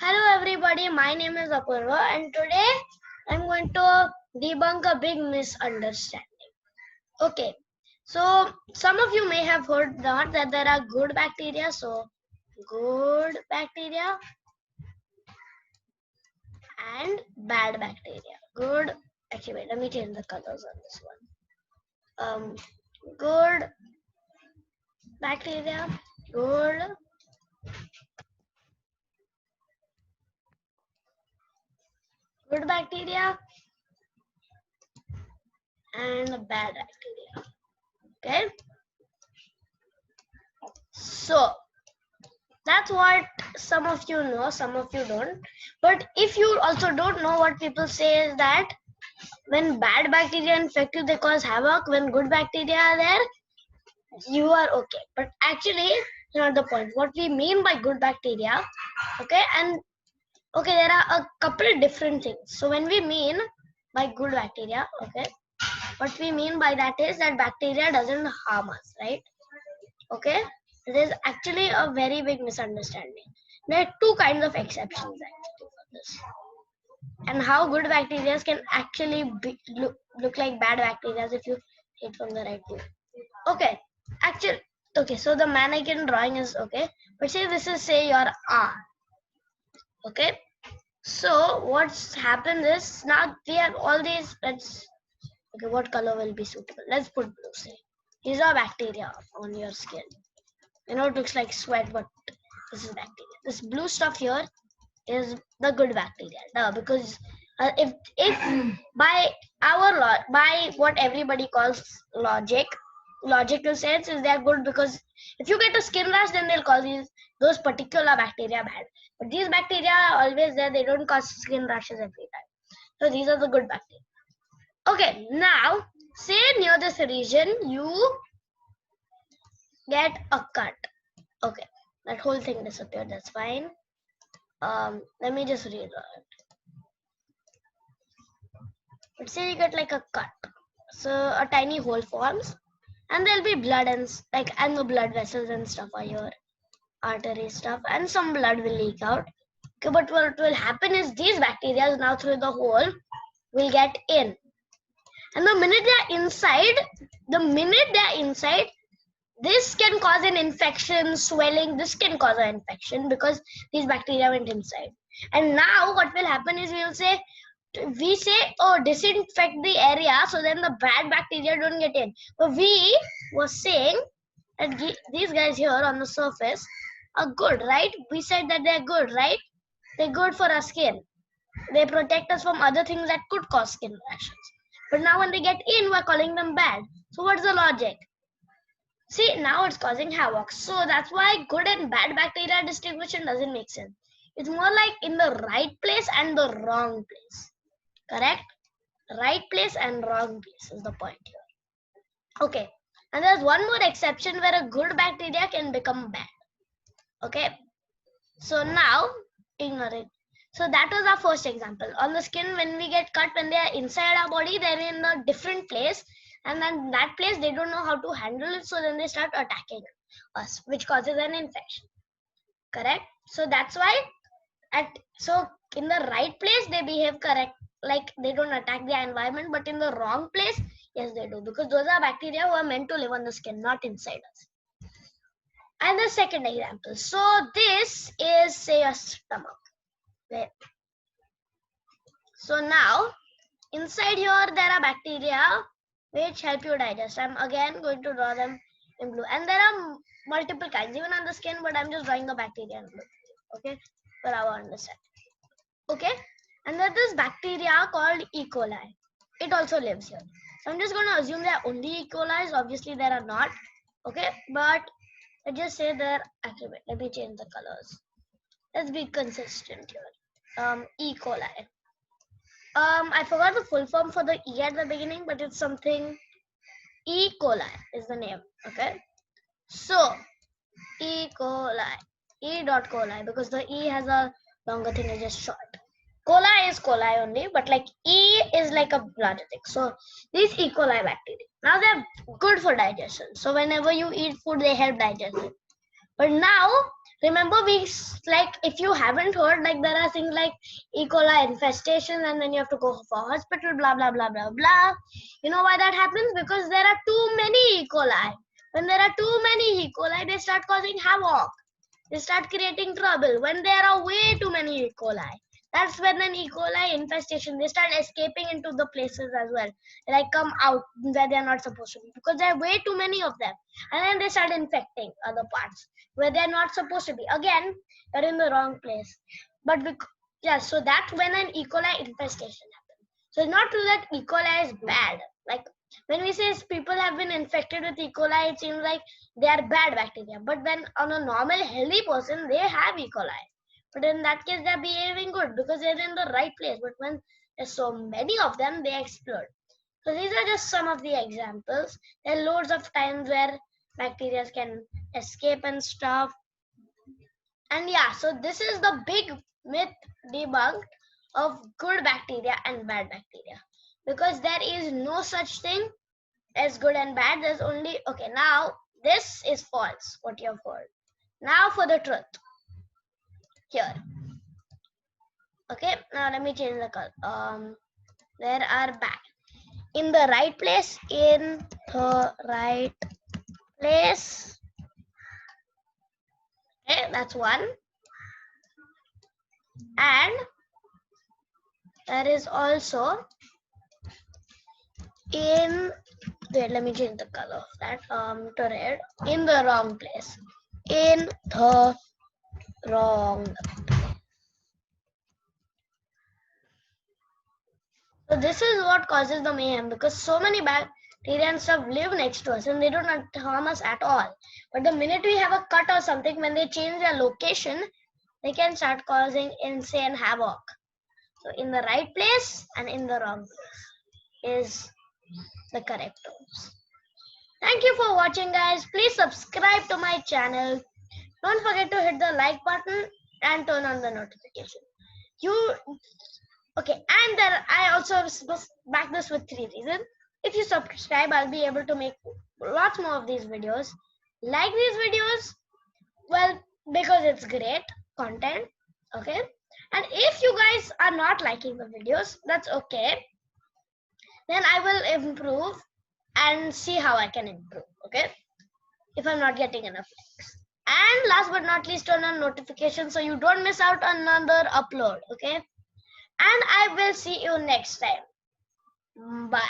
Hello everybody, my name is Apurva and today I'm going to debunk a big misunderstanding. Okay, so some of you may have heard that there are good bacteria, so good bacteria and bad bacteria. Good, actually wait, let me change the colors on this one. Good bacteria, good bacteria and bad bacteria. Okay, so that's what some of you know, some of you don't. But if you also don't know, what people say is that when bad bacteria infect you, they cause havoc. When good bacteria are there, you are okay. But actually, not the point. What we mean by good bacteria, okay, and okay, there are a couple of different things. So when we mean by good bacteria, okay, what we mean by that is that bacteria doesn't harm us, right? Okay, it is actually a very big misunderstanding. There are two kinds of exceptions actually for this, and how good bacteria can actually look like bad bacteria if you hit from the right view. Okay, actually, okay, so the mannequin drawing is okay, but say this is say your R. Okay, so what's happened is now we have all these. Okay, what color will be suitable? Let's put blue. Say these are bacteria on your skin. You know, it looks like sweat, but this is bacteria. This blue stuff here is the good bacteria. Because if by by what everybody calls logical sense is they're good, because if you get a skin rash, then they'll call those particular bacteria bad. But these bacteria are always there. They don't cause skin rashes every time. So these are the good bacteria. Okay, now say near this region you get a cut. Okay, that whole thing disappeared. That's fine. Let me just read it. Let's say you get like a cut, so a tiny hole forms, and there'll be blood and the blood vessels and stuff are your artery stuff, and some blood will leak out. Okay, but what will happen is these bacteria now through the hole will get in, and the minute they're inside, this can cause an infection, swelling. This can cause an infection because these bacteria went inside. And now what will happen is we say, oh, disinfect the area so then the bad bacteria don't get in. But we were saying that these guys here on the surface are good, right? We said that they're good, right? They're good for our skin. They protect us from other things that could cause skin rashes. But now when they get in, we're calling them bad. So what's the logic? See, now it's causing havoc. So that's why good and bad bacteria distinction doesn't make sense. It's more like in the right place and the wrong place. Correct? Right place and wrong place is the point here. Okay. And there's one more exception where a good bacteria can become bad. Okay. So now, ignore it. So that was our first example. On the skin, when we get cut, when they are inside our body, they're in a different place. And then that place, they don't know how to handle it. So then they start attacking us, which causes an infection. Correct? So that's why so in the right place, they behave correct. Like they don't attack the environment, but in the wrong place, yes, they do. Because those are bacteria who are meant to live on the skin, not inside us. And the second example. So this is, say, your stomach. Wait. So now, inside here, there are bacteria which help you digest. I'm again going to draw them in blue. And there are multiple kinds, even on the skin, but I'm just drawing the bacteria in blue. Okay, for our understanding. Okay, and there's this bacteria called E. coli. It also lives here. So I'm just going to assume there are only E. coli. Obviously, there are not. Okay, but let's just say they're actually, let me change the colors. Let's be consistent here. E. coli. I forgot the full form for the E at the beginning, but it's something. E. coli is the name. Okay, so E. coli, E. coli, because the E has a longer thing, is just short. Coli is coli only, but like E is like a larger thing. So these E. coli bacteria, now they're good for digestion. So whenever you eat food, they help digestion. But now Remember, like, if you haven't heard, like, there are things like E. coli infestation, and then you have to go for hospital, blah blah blah blah blah. You know why that happens? Because there are too many E. coli. When there are too many E. coli, they start causing havoc. They start creating trouble. When there are way too many E. coli, that's when an E. coli infestation, they start escaping into the places as well. They like come out where they're not supposed to be because there are way too many of them. And then they start infecting other parts where they're not supposed to be. Again, you're in the wrong place. But yeah, so that's when an E. coli infestation happens. So it's not true that E. coli is bad. Like when we say people have been infected with E. coli, it seems like they are bad bacteria. But when on a normal healthy person, they have E. coli. But in that case, they're behaving good because they're in the right place. But when there's so many of them, they explode. So these are just some of the examples. There are loads of times where bacteria can escape and stuff. And yeah, so this is the big myth debunked of good bacteria and bad bacteria. Because there is no such thing as good and bad. There's only, okay, now this is false, what you have heard. Now for the truth. Here. Okay, now let me change the color. There are bad. In the right place, in the right place. Okay, that's one. And there is also in, wait, let me change the color of that to red. In the wrong place. In the wrong place. So this is what causes the mayhem, because so many bacteria and stuff live next to us and they do not harm us at all. But the minute we have a cut or something, when they change their location, they can start causing insane havoc. So in the right place and in the wrong place is the correct terms. Thank you for watching, guys. Please subscribe to my channel. Don't forget to hit the like button and turn on the notification. Okay, and then I also back this with 3 reasons. If you subscribe, I'll be able to make lots more of these videos. Like these videos, well, because it's great content, okay? And if you guys are not liking the videos, that's okay. Then I will improve and see how I can improve, okay? If I'm not getting enough likes. And last but not least, turn on notifications so you don't miss out on another upload, okay? And I will see you next time. Bye.